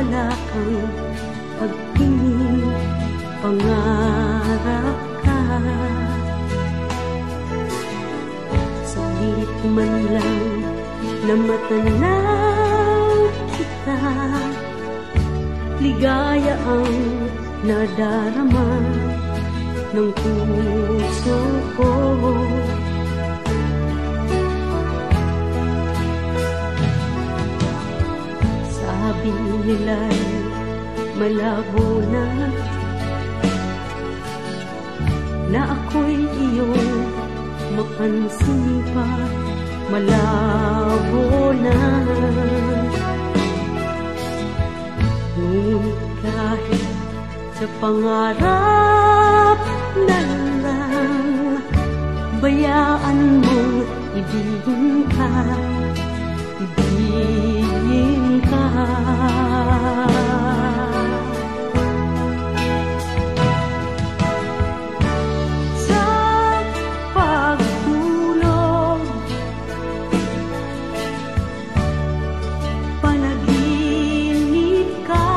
wala kang pagtingin, pangarap ka. Saglit man lang na matanaw kita, ligaya ang nadarama ng puso ko. Sabi nila'y malabo na ako'y iyong mapansin pa, malabo na. Ngunit kahit sa pangarap na lang, bayaan mong ibigin ka, ibigin ka. Sa pagtulog, panaginip ka.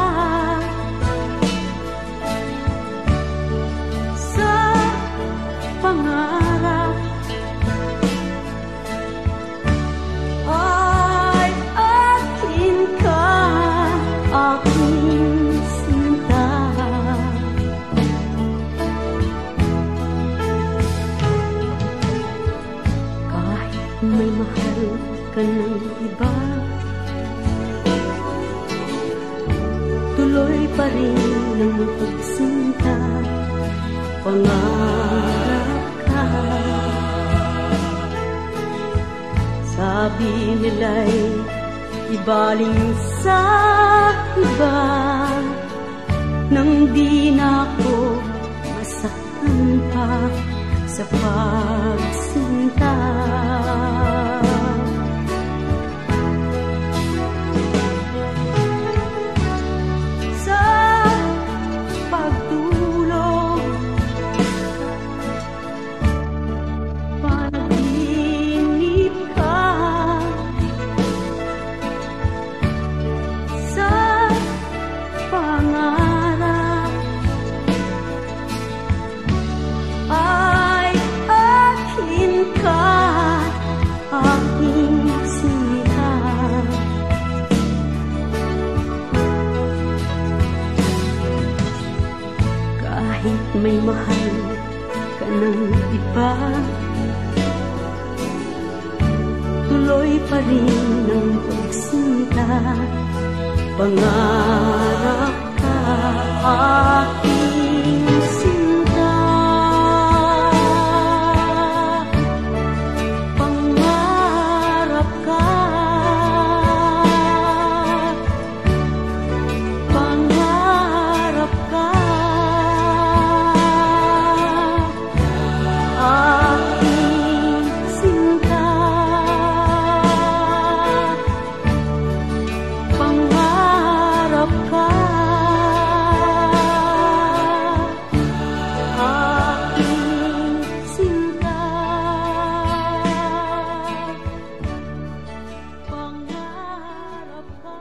Sa pangarap ay akin ka, aking sinta. Kahit may mahal ka ng iba, tuloy pa rin ang pagsinta, pangarap ka. Sabi nila'y ibaling sa iba, nang di na ako masaktan pa sa pagsinta. Sa pagtulog, panaginip ka. Sa pangarap ay akin ka, aking sinta. Kahit may mahal ka ng iba, tuloy pa rin ang pagsinta, pangarap ka, aking sinta. Pangarap ka, pangarap ka, aking sinta. Pangarap ka, aking sinta. Pangarap ka.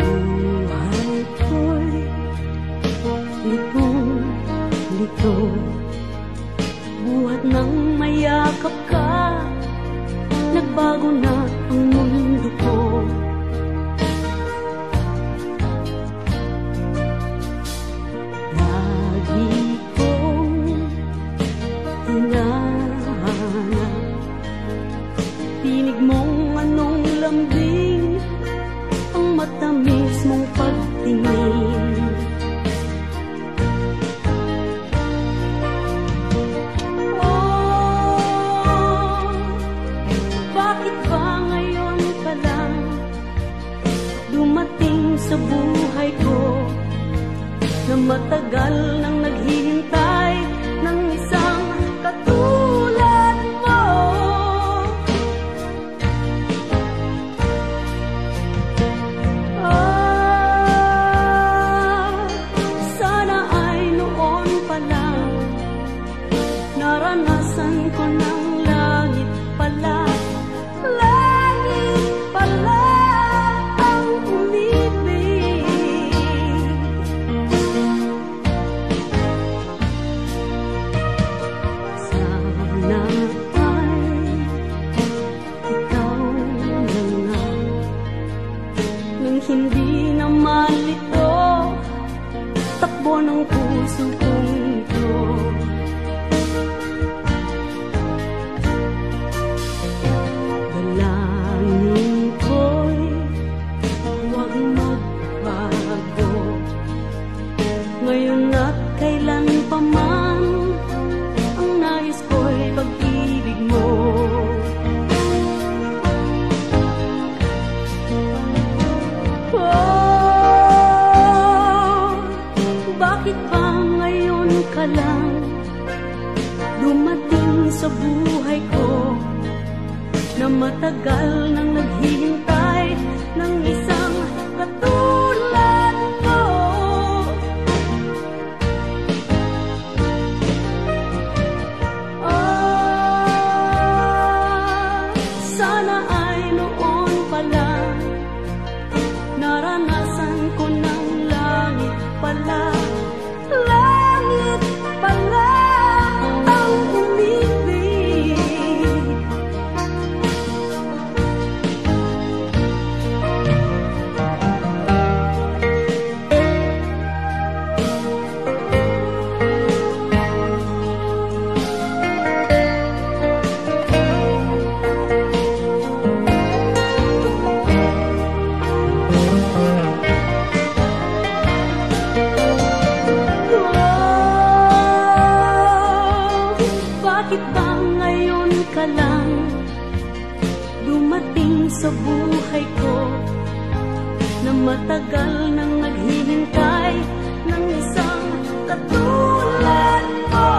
Buhay ko'y litong-lito, buhat ng mayakap ka, nagbago na ang mundo ko. Lagi kong hinahanap tinig mong anong lambing, ang matamis mong pagtingin. Oh, bakit ba ngayon ka lang dumating sa buhay ko, na matagal nang naghihintay ng isa ka lang dumating sa buhay ko, na matagal nang naghihintay ng isang katulad mo. Sana ay noon pa lang naranasan ko ng langit pala. Langit pala ang umibig. Bakit ba ngayon ka lang dumating sa buhay ko, na matagal nang naghihintay ng isang katulad mo?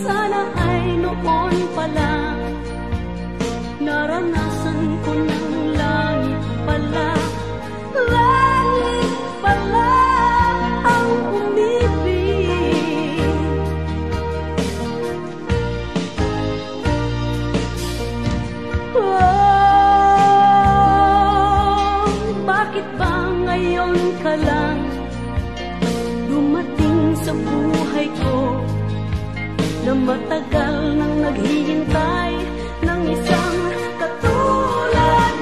Sana ay noon pa lang naranasan ko ng langit pala. Langit pala ang umibig. Bakit ba ngayon ka lang dumating sa buhay ko, na matagal nang naghihintay ng isang katulad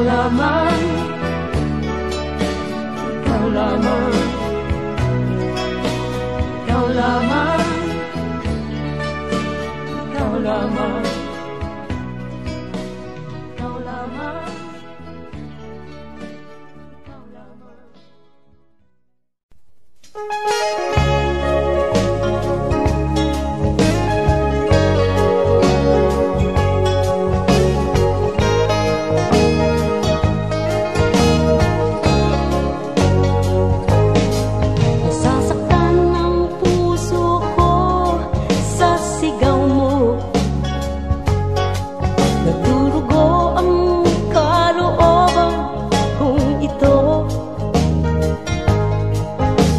lamang, ikaw lamang, ikaw lamang, ikaw lamang, ikaw lamang, ikaw lamang.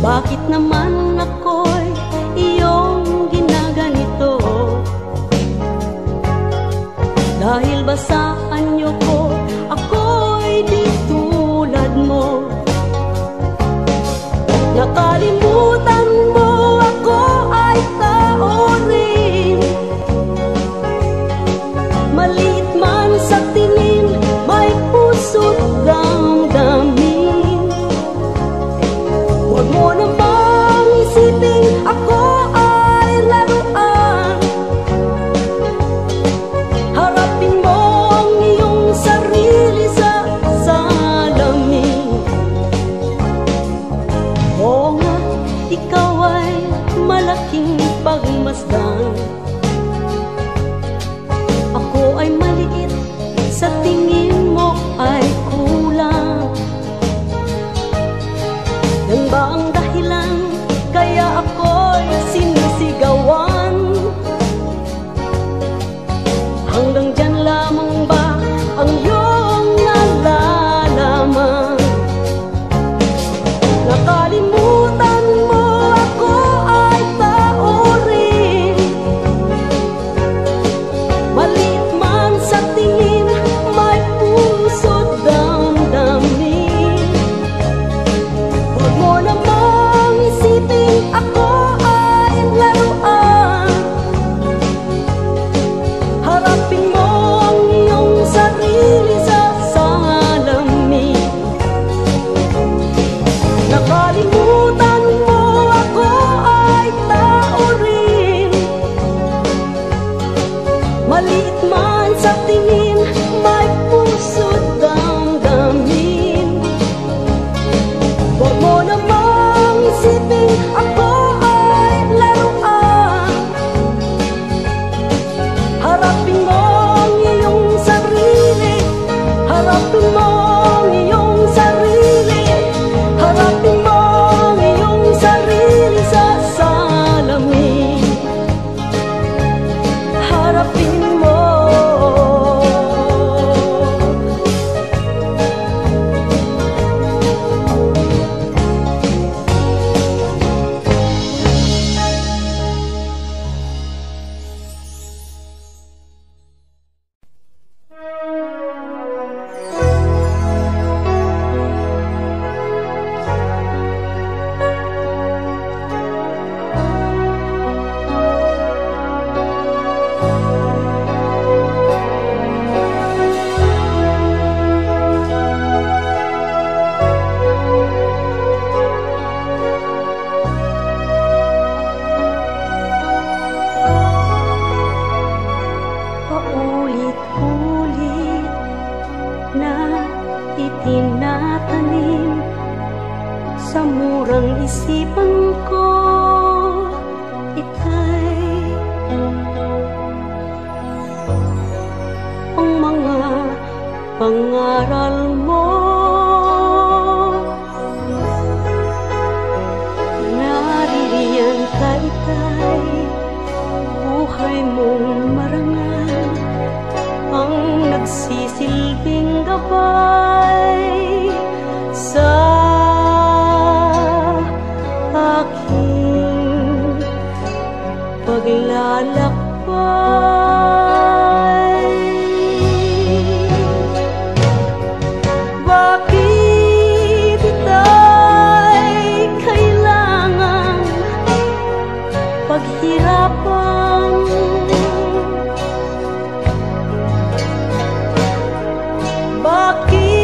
Bakit naman ako'y iyong ginaganito? Dahil ba sa anyo ko, ako'y di tulad mo? Nakalimutan mo ako ay tao rin. Maliit man sa tingin, may puso't damdamin. Huwag mo namang isipin ako ay laruan. Harapin mo ang iyong sarili sa salamin. Oo nga, ikaw ay malaking pagmasdan. Ako ay maliit, sa tingin mo ay kulang. Yan ba ang dahilan kaya ako'y sinisigawan? Hanggang dyan lamang ba ang iyong nalalaman? Nakalimutan mo ako ay tao rin. Maliit man sa tingin, may puso't damdamin. Huwag mo namang isipin ako ay laruan. Harapin mo ang iyong sarili sa salamin. Nakalimutan mo ako ay tao rin. Maliit man sa tingin, may puso't damdamin. Huwag mo namang isipin ako ay laruan. Harapin mo ang iyong sarili. Harapin mo ang iyong sarili. Harapin mo ang iyong sarili sa salamin. Harapin mo. Paulit-ulit na itinatanim sa murang isipan ko, ika'y ang mga pangaral mo. Naririyan ka, ika'y buhay mong marangal, ang nagsisilbing gabay sa aking paglalakbay. Bakit ita'y kailangan paghirapan? Bakit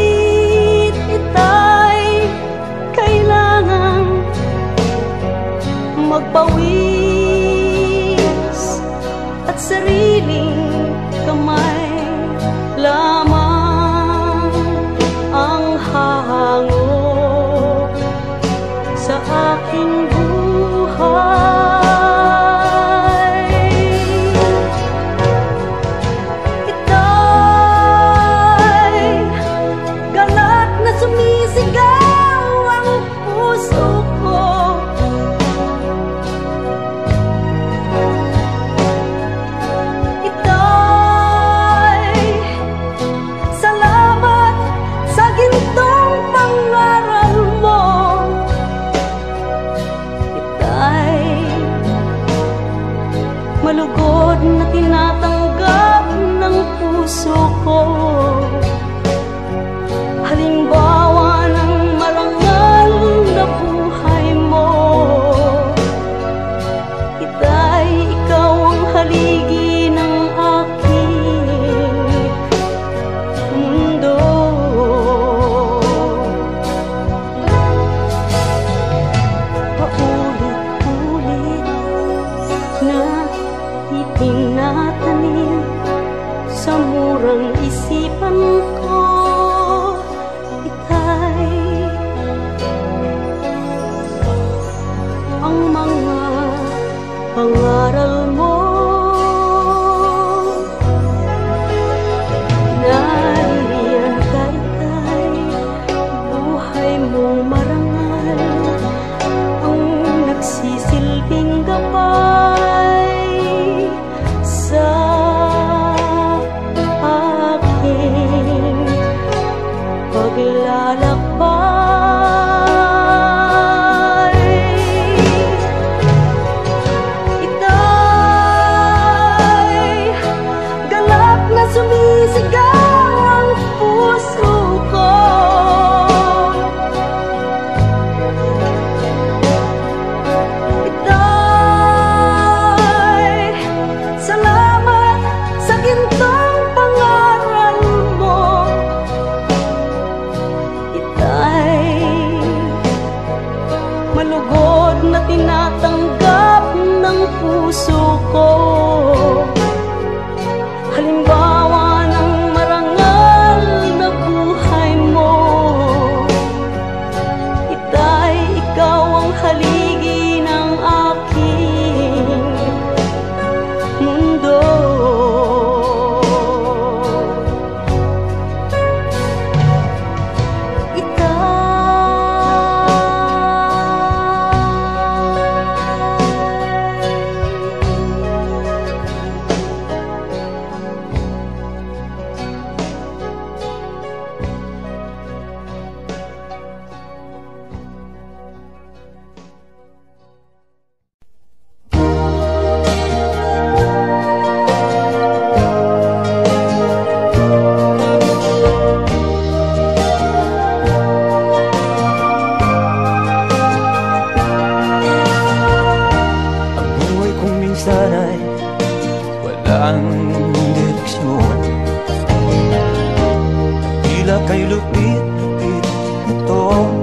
tila kay lupit-lupit itong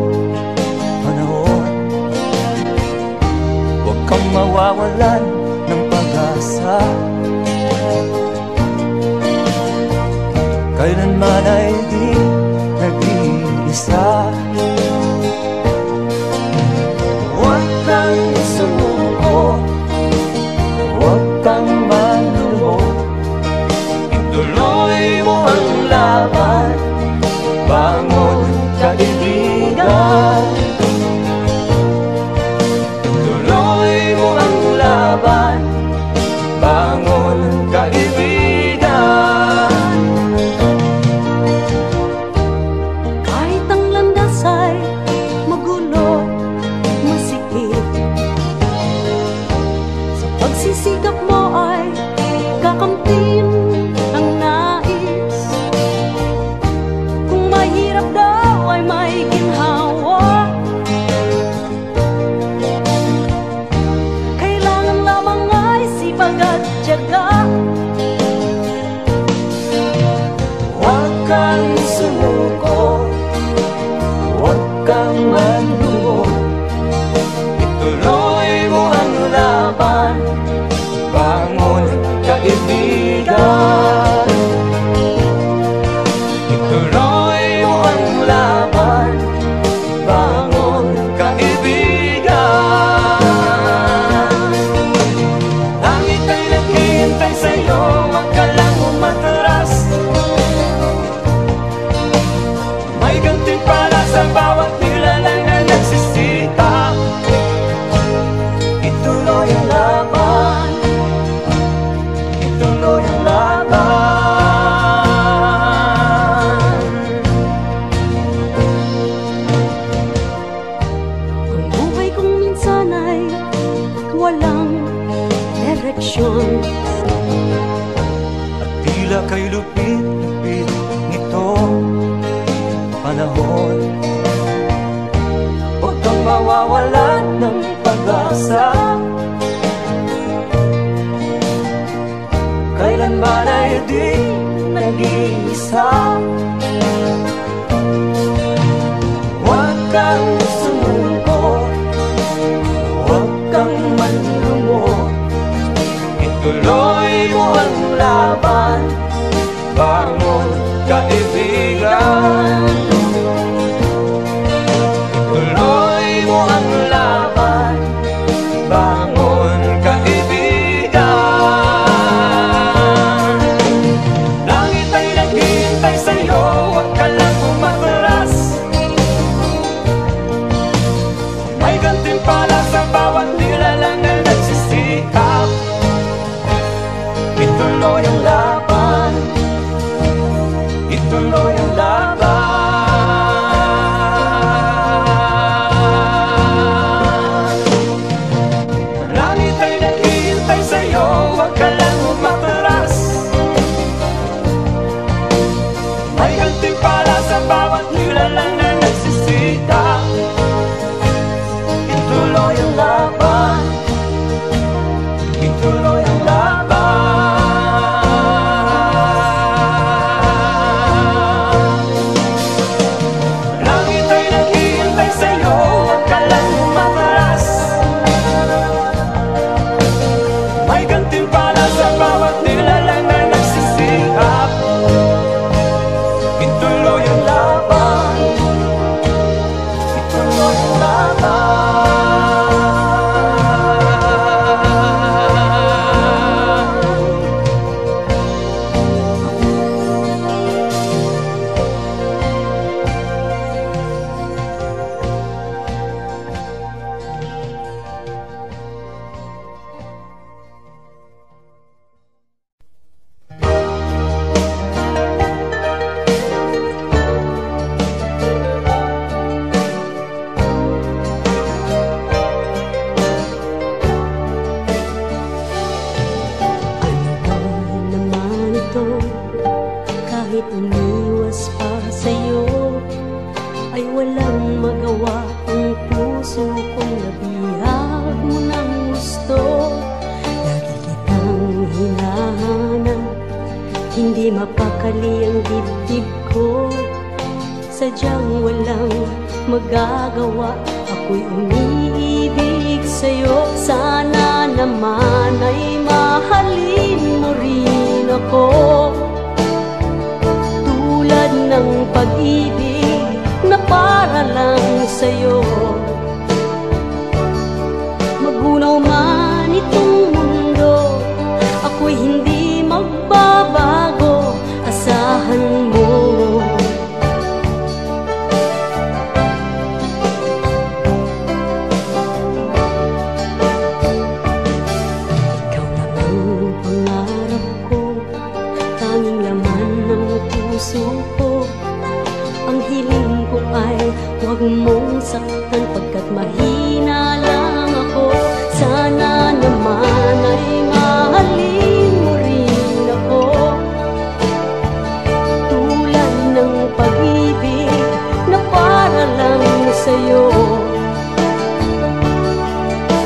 panahon. Huwag kang mawawalan ng pag-asa, kailanman ay di nag-iisa. Huwag kang sumuko, huwag kang maluho, ituloy mo ang laban, bangon kaibigan. Ituloy mo ang laban, bangon kaibigan. Kahit ang landas ay magulo, masikip, sa pagsisikap mo ay kakamtin ang nais. Kung mahirap daw ay may ginhawa, kailangan lamang ay sipag at tiyaga. Huwag kang sumuko, huwag kang manlumo, ituloy mo ang laban, bangon kaibigan. Ituloy mo ang laban, bangon kaibigan. Langit ay naghihintay sa'yo, wag ka lang umatras. May gantimpala sa bawat nilalang na nagsisikap. Ituloy ang laban, ituloy ang laban. Ang buhay kong minsan ay walang direksyon, At tila kay lupit-lupit nitong panahon. Huwag kang mawawalan ng pag-asa, kailanman ay di nag-iisa. Huwag kang sumuko, huwag kang manlumo, ituloy mo ang laban, bangon kaibigan. Ituloy mo ang laban, bangon kaibigan. Langit ay naghihintay sa'yo, huwag ka lang umatras. May gantimpala sa bawat nilalang na nagsisikap. Ituloy ang laban, ituloy ang laban. Langit ay naghihintay sa'yo, huwag ka lang umatras. May gantimpala sa bawat nilalang na nagsisikap. Ituloy ang laban, ituloy ang laban. Langit ay naghihintay sa'yo, huwag ka lang umatras. May gantimpala sa bawat nilalang na nagsisikap. Ituloy ang laban, ituloy ang laban. Kahit umiwas pa sa'yo, ay walang magawa ang puso kong nabihag mo ng gusto. Lagi kitang hinahanap, hindi mapakali ang dibdib ko. sadyang walang magagawa. Ako'y umiibig sa'yo, sana naman ay mahalin mo rin ako. Tulad ng pag-ibig na para lang sa'yo. Magunaw man itong mundo, ako'y hindi magbabago, asahan mo. Ikaw lang ang pangarap ko, tanging laman ng puso ko. Ang hiling ko ay huwag mong saktan, pagkat mahina lang ako. Sana naman ay mahalin mo rin ako. Tulad ng pag-ibig na para lang sa'yo.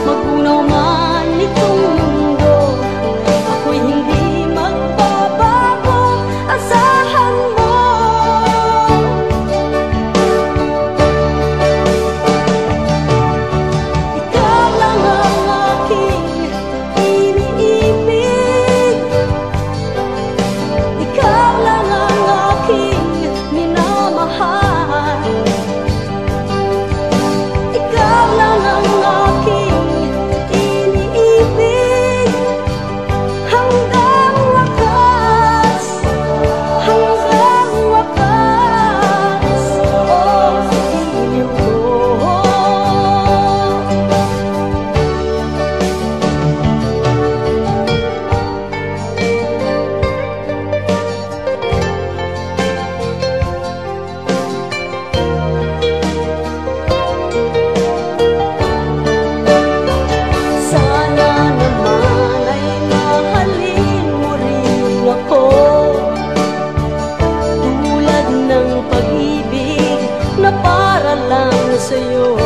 Magunaw man itong mundo, ako'y hindi magbabago, asahan mo. Ikaw lang ang aking iniibig, ikaw lang ang aking minamahal, ikaw lang ang aking iniibig hanggang wakas, hanggang wakas. Oh, pag-ibig ko. Sana naman ay mahalin mo rin ako. Tulad ng pag-ibig na para lang sa'yo.